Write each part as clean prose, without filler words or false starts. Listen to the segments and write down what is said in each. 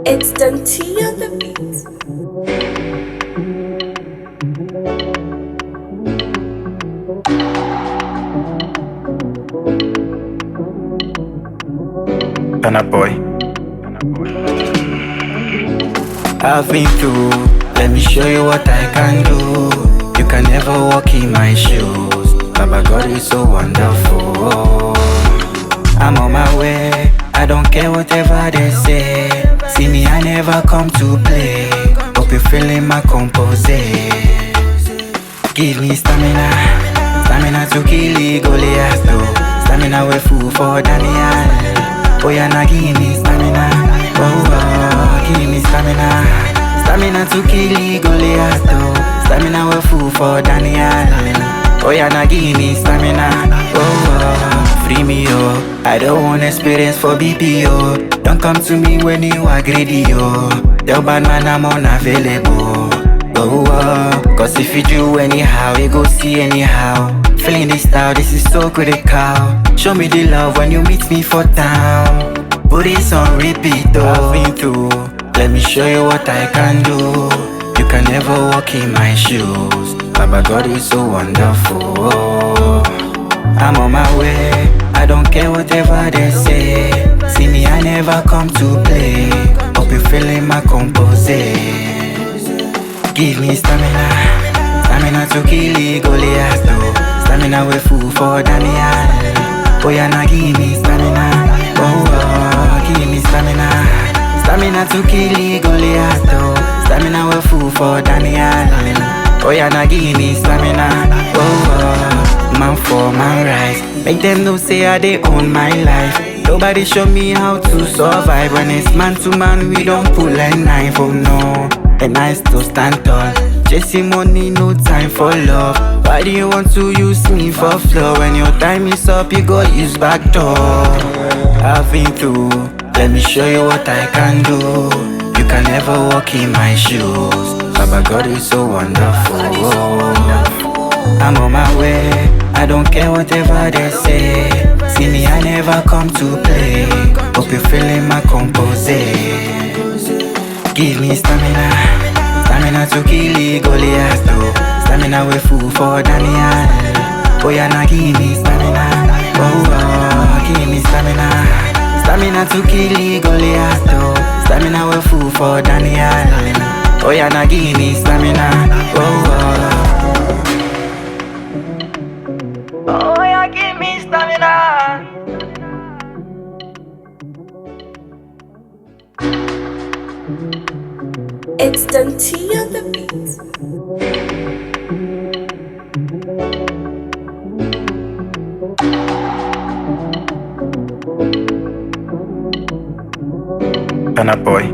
It's done T on the beat. Boy. I've been through, let me show you what I can do. You can never walk in my shoes. Baba God is so wonderful. I'm on my way, I don't care whatever they say. See me, I never come to play. Hope you're feeling my composé. Give me stamina, stamina to kill the Goliath though. Stamina we fool for Daniel. Oh yeah, now give me stamina. Oh, give me stamina. Stamina to kill the Goliath though. Stamina we fool for Daniel. Oh yeah, now give me stamina. Oh, free me oh. I don't want experience for BPO. Don't come to me when you are greedy oh. Tell bad man I'm unavailable. Cause if you do anyhow, you go see anyhow. Feeling this style, this is so critical. Show me the love when you meet me for town. Put this on repeat though. I've been through, let me show you what I can do. You can never walk in my shoes. Baba God is so wonderful. I'm on my way, I don't care whatever they say. See me, I never come to play. Hope you're feeling my composé. Give me stamina, stamina to kill the Goliath though. Stamina we fool for Daniel. Oh yeah, now give me stamina. Oh, give me stamina. Stamina to kill the Goliath though. Stamina we fool for Daniel. Oh yeah, now give me stamina. Oh, man for man rise. Make them know say I they own my life. Nobody show me how to survive. When it's man to man, we don't pull a knife. Oh no. And I still stand tall. Chasing money, no time for love. Why do you want to use me for flow? When your time is up, you go use back door. I've been through, let me show you what I can do. You can never walk in my shoes. Baba God is so wonderful. I'm on my way, I don't care whatever they say. See me, I never come to play. Hope you're feeling my composé. Give me stamina, stamina to kill the Goliath though. Stamina we fool for Daniel. Oh yeah, now give me stamina. Oh, give me stamina. Stamina to kill the Goliath though. Stamina we fool for Daniel. Oh yeah, now give me stamina. Oh yeah, give me stamina. It's done T on the beat. Boy.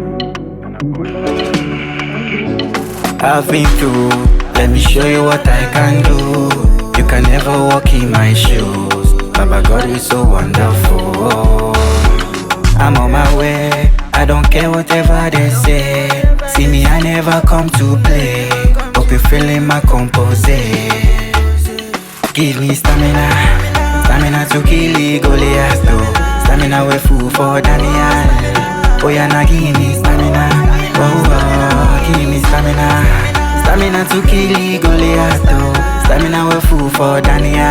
I've been through, let me show you what I can do. You can never walk in my shoes. Baba God is so wonderful. I'm on my way, I don't care whatever they say. See me, I never come to play. Hope you're feeling my composé. Give me stamina, stamina to kill the Goliath though. Stamina we fool for Daniel. Oh yeah, now give me stamina. Oh, give me stamina. Stamina to kill the Goliath though. Stamina we fool for Daniel.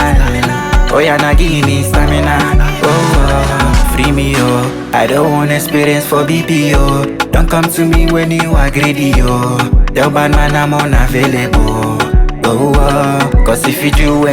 Oh yeah, now give me stamina. Oh, free me oh. I don't want experience for BPO. Don't come to me when you are greedy oh. Tell bad man I'm unavailable. Oh, cause if you do